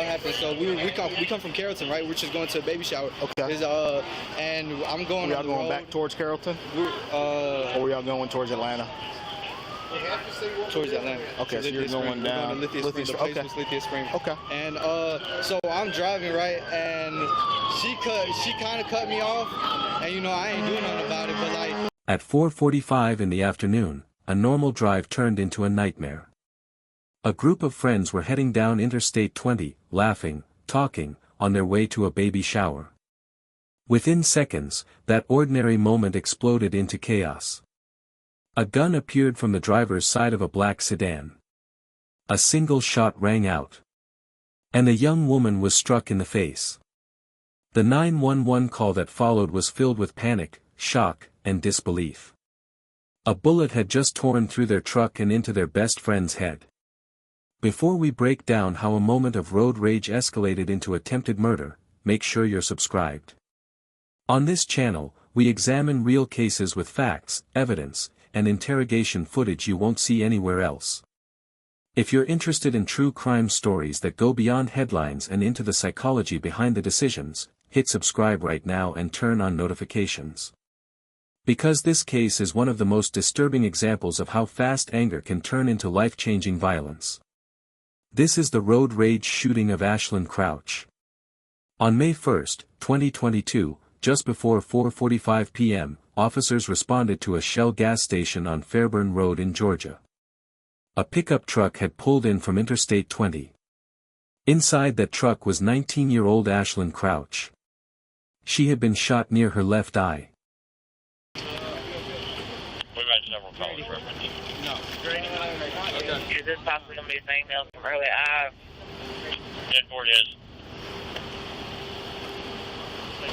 what happened. So we come from Carrollton, right? We're just going to a baby shower. Okay. And I'm going. Were y'all going back towards Carrollton? Or were y'all going towards Atlanta? Towards Atlanta. Okay, so you're going down. Lithia Springs. Okay. And so I'm driving, right, and she kind of cut me off, and you know I ain't doing nothing about it, but like. At 4:45 in the afternoon, a normal drive turned into a nightmare. A group of friends were heading down Interstate 20, laughing, talking, on their way to a baby shower. Within seconds, that ordinary moment exploded into chaos. A gun appeared from the driver's side of a black sedan. A single shot rang out. And a young woman was struck in the face. The 911 call that followed was filled with panic, shock, and disbelief. A bullet had just torn through their truck and into their best friend's head. Before we break down how a moment of road rage escalated into attempted murder, make sure you're subscribed. On this channel, we examine real cases with facts, evidence, and interrogation footage you won't see anywhere else. If you're interested in true crime stories that go beyond headlines and into the psychology behind the decisions, hit subscribe right now and turn on notifications. Because this case is one of the most disturbing examples of how fast anger can turn into life-changing violence. This is the road rage shooting of Ashlin Crouch. On May 1, 2022, just before 4:45 p.m., officers responded to a Shell gas station on Fairburn Road in Georgia. A pickup truck had pulled in from Interstate 20. Inside that truck was 19-year-old Ashlin Crouch. She had been shot near her left eye. We've had several calls referencing. No. Okay. Is this possibly going to be the same email from earlier? Yes, it is.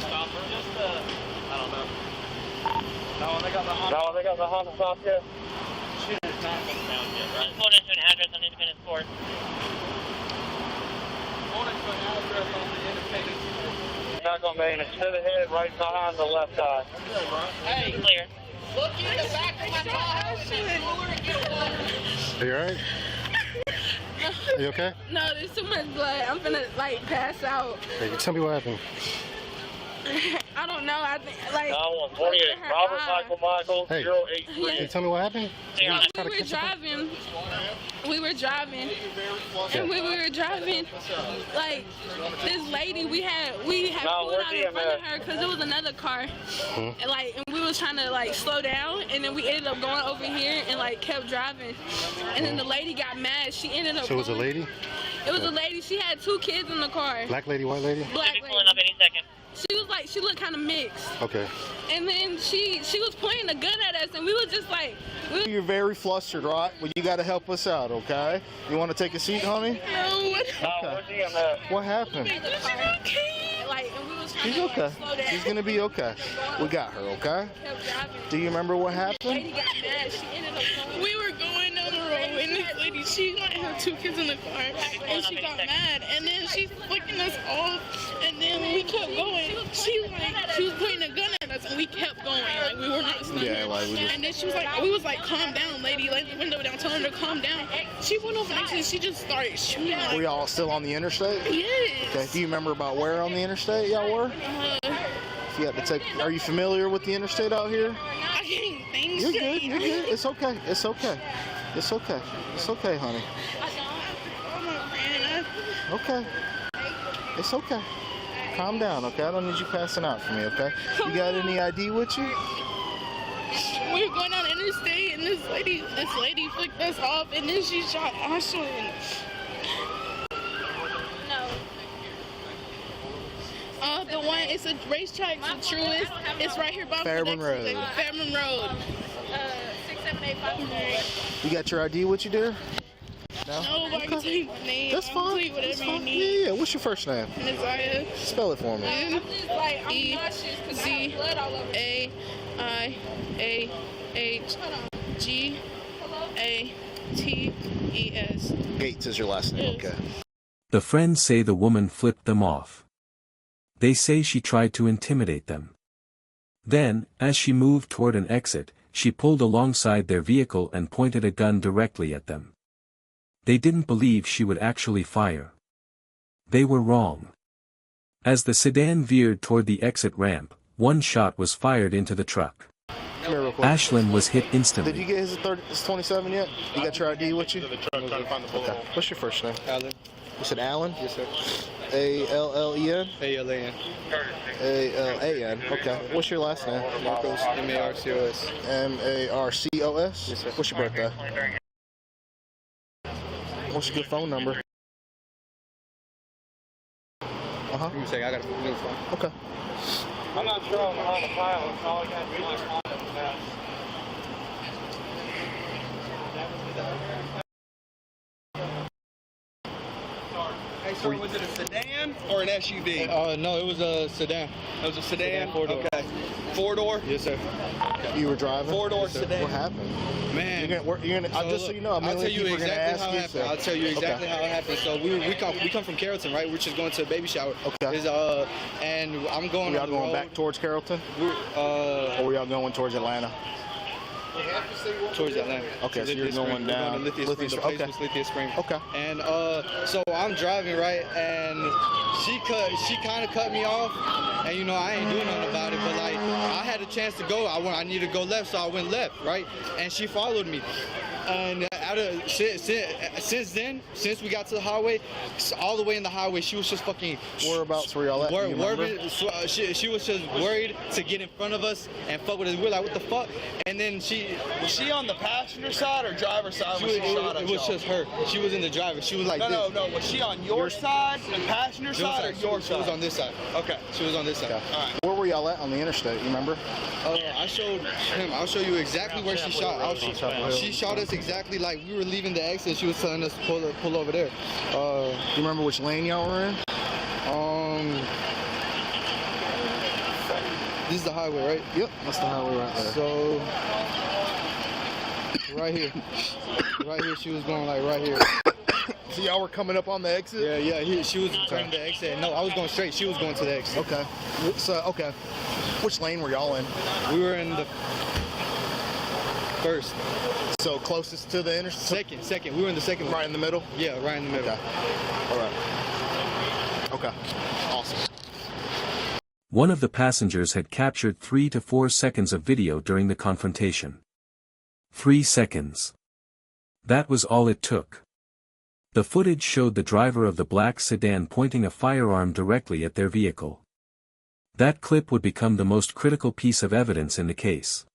I don't know. No, they got the Honda stop yet. She has not been found yet, right? Pulled into an address on Independence Court. Not gonna be in it. To the head, right behind the left eye. Hey, clear. Look in the back of my house. Are you alright? Are you okay? No, there's too much blood. I'm gonna like pass out. Hey, tell me what happened. I don't know. I think like. 948. Robert Michael Hey. 083. Hey, tell me what happened. Yeah. We were driving, and we were driving. Like this lady, we had pulled out in front of her because it was another car, and we was trying to like slow down, and then we ended up going over here and like kept driving, and then the lady got mad. She ended up. So it was a lady? It was a lady. She had 2 kids in the car. Black lady, white lady? Black She'll be lady. pulling up any second. She looked kind of mixed. Okay. And then she was pointing a gun at us, and we were just like. You're very flustered, right? Well, you got to help us out, okay? You want to take a seat, honey? No. What happened? Like, and we was trying She's to okay. slow down. She's gonna be okay. We got her, okay? Kept driving. Do you remember what The happened? lady got mad. She ended up going. We were going down the road, and this lady, she might have 2 kids in the car, and she got mad, and then she's flicking us off, and then we kept going. She was pointing a gun at us, and we kept going. Like, we were not stopping. Yeah, like we just... And then she was like, we was like, calm down, lady. Like the window down, telling her to calm down. She went over next to us, she just started shooting. Like, Were y'all still on the interstate? yes. Okay. Do you remember about where on the interstate y'all were? If you had to take... Are you familiar with the interstate out here? I can't think You're straight. good. You're good. It's okay. It's okay. It's okay. It's okay, honey. I'm a friend. Okay. It's okay. Calm down, okay? I don't need you passing out for me, okay? You got any ID with you? We were going down the interstate, and this lady flicked us off, and then she shot Ashlin. No. The one, it's a racetrack, the truest. It's right here by Fairburn Road. Fairburn Road. 67853. You got your ID with you, dear? No? No, but I can tell you my name. That's I'll fine. tell you whatever That's you fine. need. Yeah. What's your first name? Nizaya. Spell it for me. N-E-Z-A-I-A-H-G-A-T-E-S. Gates is your last name, okay. The friends say the woman flipped them off. They say she tried to intimidate them. Then, as she moved toward an exit, she pulled alongside their vehicle and pointed a gun directly at them. They didn't believe she would actually fire. They were wrong. As the sedan veered toward the exit ramp, one shot was fired into the truck. Come here real quick. Ashlin was hit instantly. Did you get his 27 yet? You got your ID with you? Okay. What's your first name? Alan. You said Alan? Yes, sir. A-L-L-E-N? A-L-A-N. A-L-A-N. Okay. What's your last name? Marcos. M-A-R-C-O-S. M-A-R-C-O-S? Yes, sir. What's your birthday? What's your good phone number? Give me a second, I got a new phone. Okay. I'm not sure on the file. It's all I got to do is Hey, sir, was it a sedan or an SUV? no, it was a sedan. It was a sedan? Four-door. Okay. Four-door? Yes, sir. You were driving? Four-door sedan. What happened? Man. Just so you know, I'll tell you exactly how it happened. I'll tell you exactly how it happened. So we come from Carrollton, right? We're just going to a baby shower. Okay. And I'm going. Were y'all going back towards Carrollton? Or were y'all going towards Atlanta? Towards Atlanta. Okay, so you're going down. Lithia Springs. The place was Lithia Springs. Okay. And so I'm driving, right, and she kind of cut me off, and you know I ain't doing nothing about it, but like I had a chance to go. I needed to go left, so I went left, right, and she followed me. And since then, since we got to the highway, all the way in the highway, she was just fucking. Whereabouts were y'all at? She was just worried to get in front of us and fuck with us. We're like, what the fuck? And then was she on the passenger side or driver's side? It was just her. She was in the driver. She was like, no. Was she on your side, the passenger side, or your side? She was on this side. Okay. She was on this side. Okay. All right. Where were y'all at on the interstate? You remember? I showed him. I'll show you exactly where she shot. She shot us exactly like we were leaving the exit. She was telling us to pull over there. Do you remember which lane y'all were in? This is the highway, right? Yep, that's the highway right there. So, right here, she was going like right here. So y'all were coming up on the exit? Yeah, she was turning the exit. No, I was going straight. She was going to the exit. Okay. So, okay. Which lane were y'all in? We were in the first. So closest to the intersection? Second. We were in the second one. Right in the middle? Yeah, right in the middle. Okay. All right. Okay. Awesome. One of the passengers had captured 3 to 4 seconds of video during the confrontation. 3 seconds. That was all it took. The footage showed the driver of the black sedan pointing a firearm directly at their vehicle. That clip would become the most critical piece of evidence in the case.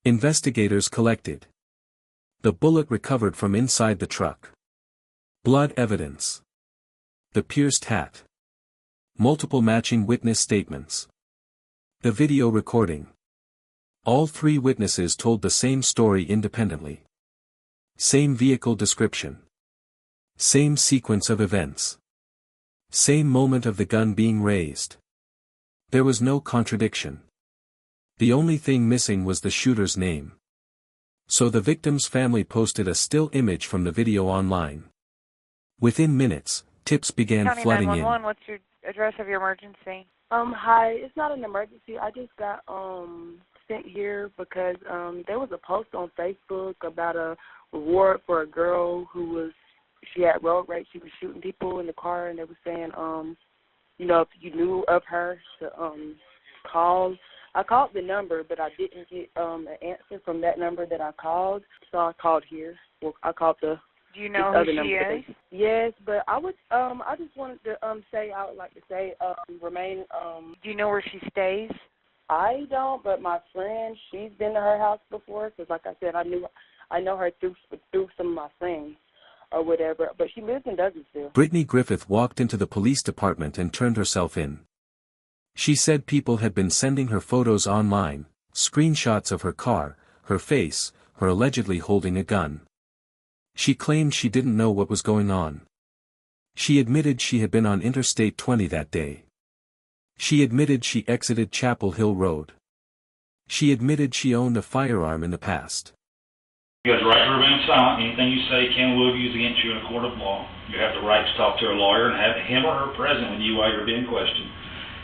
Investigators collected the bullet recovered from inside the truck, blood evidence, the pierced hat, multiple matching witness statements, the video recording. All 3 witnesses told the same story independently. Same vehicle description. Same sequence of events. Same moment of the gun being raised. There was no contradiction. The only thing missing was the shooter's name. So the victim's family posted a still image from the video online. Within minutes, tips began flooding in. What's your address of your emergency? Hi, it's not an emergency. I just got sent here because there was a post on Facebook about a reward for a girl she had road rage. She was shooting people in the car, and they were saying, if you knew of her, to call. I called the number, but I didn't get an answer from that number that I called, so I called here. Well, I called the. Do you know who she is? Yes, but I just wanted to I would like to say, remain. Do you know where she stays? I don't, but my friend, she's been to her house before, because like I said, I know her through some of my friends or whatever, but she lives in Douglasville. Brittney Griffith walked into the police department and turned herself in. She said people had been sending her photos online, screenshots of her car, her face, her allegedly holding a gun. She claimed she didn't know what was going on. She admitted she had been on Interstate 20 that day. She admitted she exited Chapel Hill Road. She admitted she owned a firearm in the past. You have the right to remain silent. Anything you say can will be used against you in a court of law. You have the right to talk to a lawyer and have him or her present with you while you're being questioned.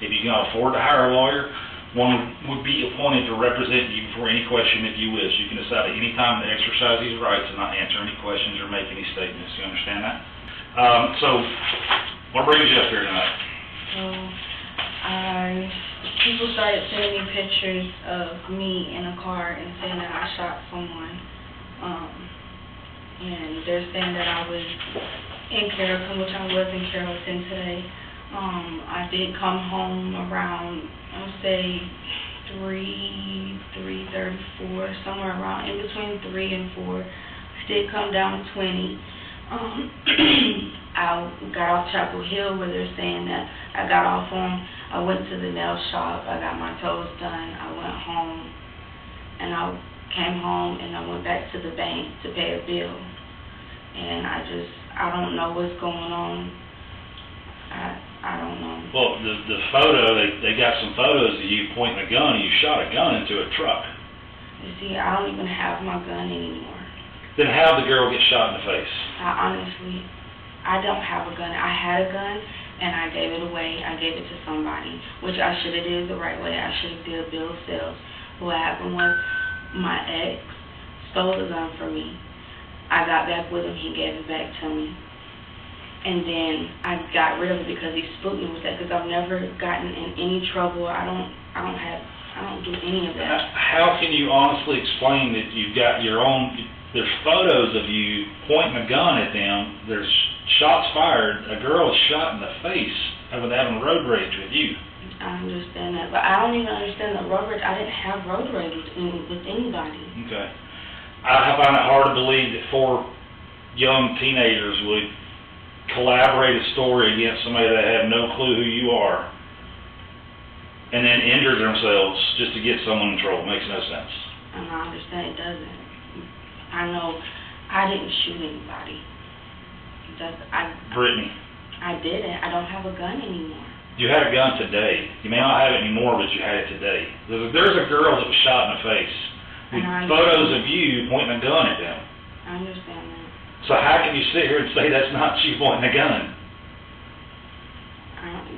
If you cannot afford to hire a lawyer, one would be appointed to represent you for any question if you wish. You can decide at any time to exercise these rights and not answer any questions or make any statements. You understand that? So What brings you up here tonight? People started sending me pictures of me in a car and saying that I shot someone. And they're saying that I was in Carrollton, which I was in Carrollton today. I did come home around, I would say, 3:34, somewhere around, in between 3 and 4. I did come down 20. I got off Chapel Hill where they're saying that I got off on. I went to the nail shop. I got my toes done. I went home, and I came home, and I went back to the bank to pay a bill. And I don't know what's going on. I don't know. Well, the photo, they got some photos of you pointing a gun, and you shot a gun into a truck. You see, I don't even have my gun anymore. Then how did the girl get shot in the face? Honestly, I don't have a gun. I had a gun, and I gave it away. I gave it to somebody, which I should have did the right way. I should have did a bill of sales. What happened was my ex stole the gun from me. I got back with him. He gave it back to me. And then I got rid of it because he spooked me with that, because I've never gotten in any trouble. I don't do any of that. How can you honestly explain that you've got your own, there's photos of you pointing a gun at them, there's shots fired, a girl is shot in the face having road rage with you? I understand that, but I don't even understand the road rage. I didn't have road rage with anybody. Okay. I find it hard to believe that 4 young teenagers would collaborate a story against somebody that have no clue who you are and then injure themselves just to get someone in trouble. Makes no sense. And I understand it doesn't. I know I didn't shoot anybody. Brittney. I didn't. I don't have a gun anymore. You had a gun today. You may not have it anymore, but you had it today. There's a girl that was shot in the face with photos of you pointing a gun at them. I understand that. So how can you sit here and say that's not you pointing a gun?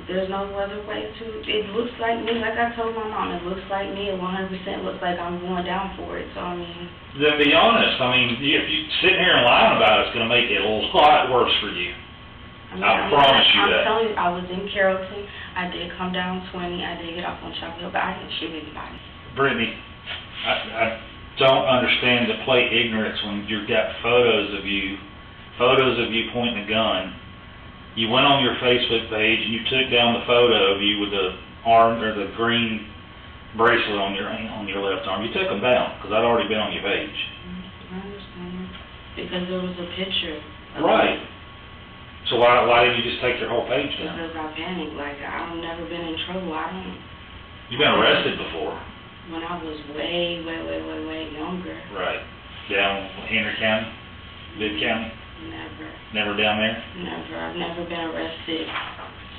There's no other way to. It looks like me, like I told my mom, it looks like me. It 100% looks like I'm going down for it. So, I mean. Then be honest. I mean, if you sit here and lying about it, it's going to make it a lot worse for you. I promise you that. I'm telling you, I was in Carrollton. I did come down 20. I did get off on Chapel Hill, but I didn't shoot anybody. Brittney, I don't understand the play ignorance when you've got photos of you pointing a gun. You went on your Facebook page and you took down the photo of you with the arm or the green bracelet on your left arm. You took them down because I'd already been on your page. I understand. Because there was a picture. Right. So why didn't you just take your whole page down? Because I panicked. Like, I've never been in trouble. You've been arrested before. When I was way younger. Right. Down Henry County? Bibb County? Never. Never down there? Never. I've never been arrested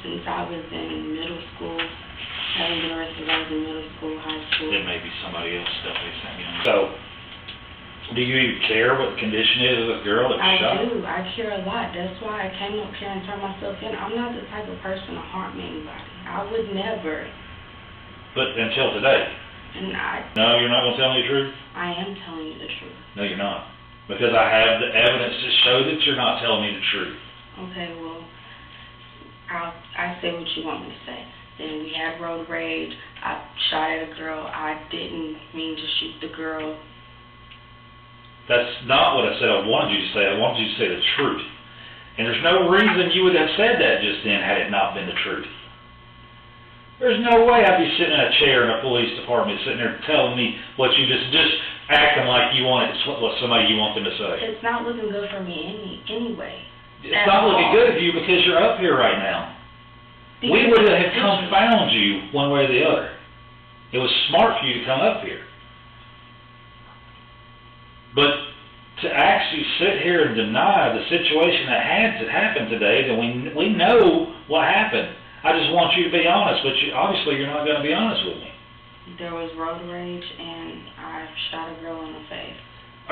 since I was in middle school. I haven't been arrested when I was in middle school, high school. It may be somebody else's stuff they sent you. So, do you even care what the condition is of the girl that was shot? I do. I care a lot. That's why I came up here and turned myself in. I'm not the type of person to harm anybody. I would never. But until today? No, you're not going to tell me the truth? I am telling you the truth. No, you're not. Because I have the evidence to show that you're not telling me the truth. Okay, well, I say what you want me to say. Then we had road rage. I shot at a girl. I didn't mean to shoot the girl. That's not what I said I wanted you to say. I wanted you to say the truth. And there's no reason you would have said that just then had it not been the truth. There's no way I'd be sitting in a chair in a police department sitting there telling me what you just acting like you want it, what somebody you want them to say. It's not looking good for me anyway. It's not looking good for you because you're up here right now. We would have confound you one way or the other. It was smart for you to come up here. But to actually sit here and deny the situation that happened today, then we know what happened. I just want you to be honest, but obviously you're not going to be honest with me. There was road rage, and I shot a girl in the face.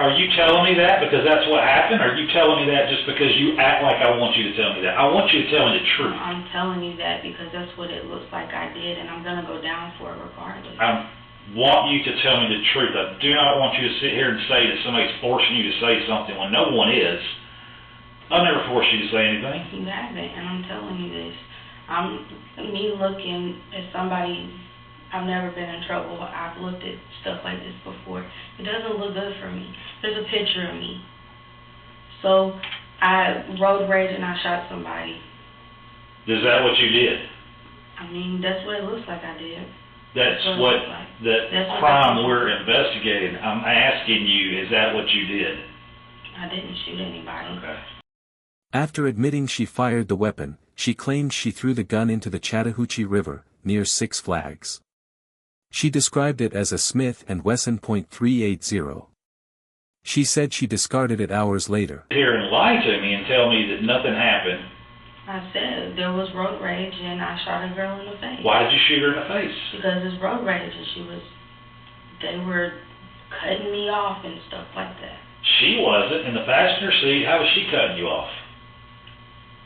Are you telling me that because that's what happened, or are you telling me that just because you act like I want you to tell me that? I want you to tell me the truth. I'm telling you that because that's what it looks like I did, and I'm going to go down for it regardless. I want you to tell me the truth. I do not want you to sit here and say that somebody's forcing you to say something when no one is. I never forced you to say anything. You haven't, and I'm telling you this. Me looking at somebody, I've never been in trouble. I've looked at stuff like this before. It doesn't look good for me. There's a picture of me. So I road rage and I shot somebody. Is that what you did? I mean, that's what it looks like I did. That's what the crime we're investigating. I'm asking you, is that what you did? I didn't shoot anybody. Okay. After admitting she fired the weapon, she claimed she threw the gun into the Chattahoochee River, near Six Flags. She described it as a Smith & Wesson .380. She said she discarded it hours later. Here and lie to me and tell me that nothing happened. I said there was road rage and I shot a girl in the face. Why did you shoot her in the face? Because it's road rage and they were cutting me off and stuff like that. She wasn't. In the passenger seat, how was she cutting you off?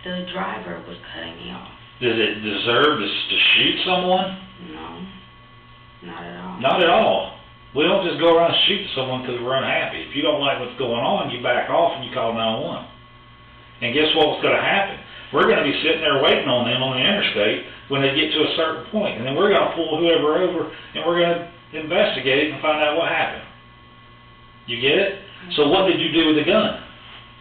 The driver was cutting me off. Does it deserve to shoot someone? No, not at all. Not at all. We don't just go around and shoot someone because we're unhappy. If you don't like what's going on, you back off and you call 911. And guess what's going to happen? We're going to be sitting there waiting on them on the interstate when they get to a certain point, and then we're going to pull whoever over and we're going to investigate and find out what happened. You get it? So what did you do with the gun?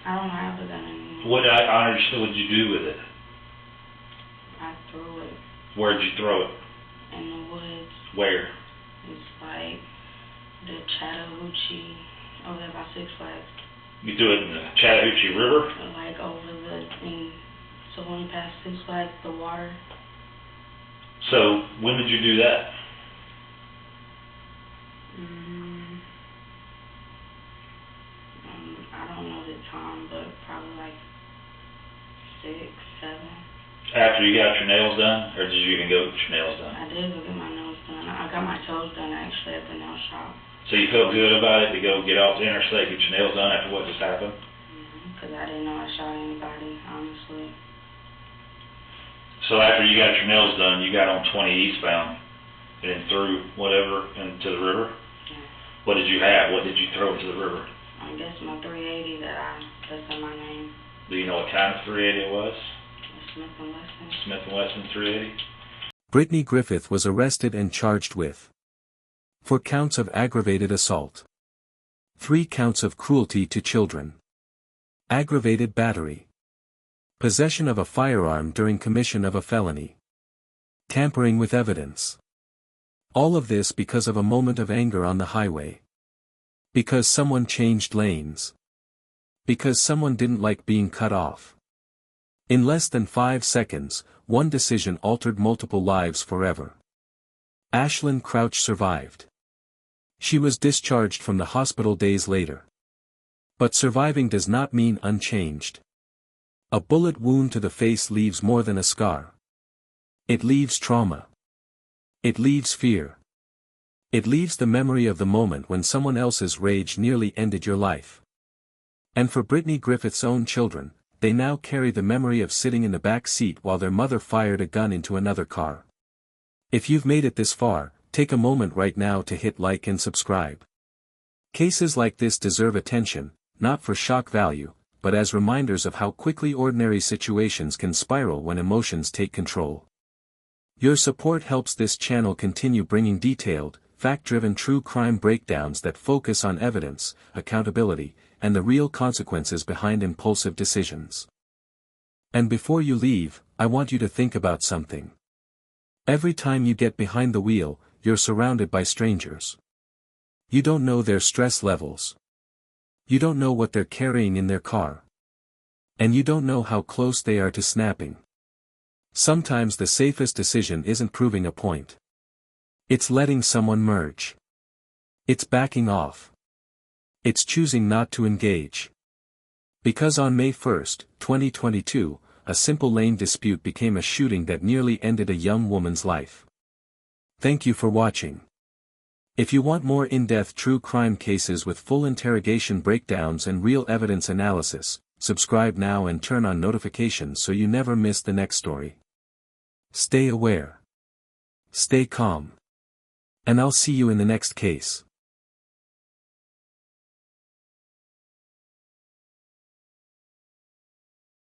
I don't have the gun anymore. What I understood what you do with it. I threw it. Where'd you throw it? In the woods. Where? It's like the Chattahoochee, over there by Six Flags. You threw it in the Chattahoochee River? Like so when you pass Six Flags, the water. So when did you do that? I don't know the time, but probably like 6, 7. After you got your nails done, or did you even go get your nails done? I did go get my nails done. I got my toes done actually at the nail shop. So you felt good about it to go get off the interstate, get your nails done after what just happened? Because I didn't know I shot anybody, honestly. So after you got your nails done, you got on 20 eastbound and then threw whatever into the river? Yeah. What did you have? What did you throw into the river? I guess my 380 that's in my name. Do you know what kind of 380 it was? Smith & Wesson. Smith & Wesson 380? Brittney Griffith was arrested and charged with 4 counts of aggravated assault, 3 counts of cruelty to children, aggravated battery, possession of a firearm during commission of a felony, tampering with evidence. All of this because of a moment of anger on the highway. Because someone changed lanes. Because someone didn't like being cut off. In less than 5 seconds, one decision altered multiple lives forever. Ashlin Crouch survived. She was discharged from the hospital days later. But surviving does not mean unchanged. A bullet wound to the face leaves more than a scar. It leaves trauma. It leaves fear. It leaves the memory of the moment when someone else's rage nearly ended your life. And for Brittney Griffith's own children, they now carry the memory of sitting in the back seat while their mother fired a gun into another car. If you've made it this far, take a moment right now to hit like and subscribe. Cases like this deserve attention, not for shock value, but as reminders of how quickly ordinary situations can spiral when emotions take control. Your support helps this channel continue bringing detailed, fact-driven true crime breakdowns that focus on evidence, accountability, and the real consequences behind impulsive decisions. And before you leave, I want you to think about something. Every time you get behind the wheel, you're surrounded by strangers. You don't know their stress levels. You don't know what they're carrying in their car. And you don't know how close they are to snapping. Sometimes the safest decision isn't proving a point. It's letting someone merge. It's backing off. It's choosing not to engage. Because on May 1, 2022, a simple lane dispute became a shooting that nearly ended a young woman's life. Thank you for watching. If you want more in-depth true crime cases with full interrogation breakdowns and real evidence analysis, subscribe now and turn on notifications so you never miss the next story. Stay aware. Stay calm. And I'll see you in the next case.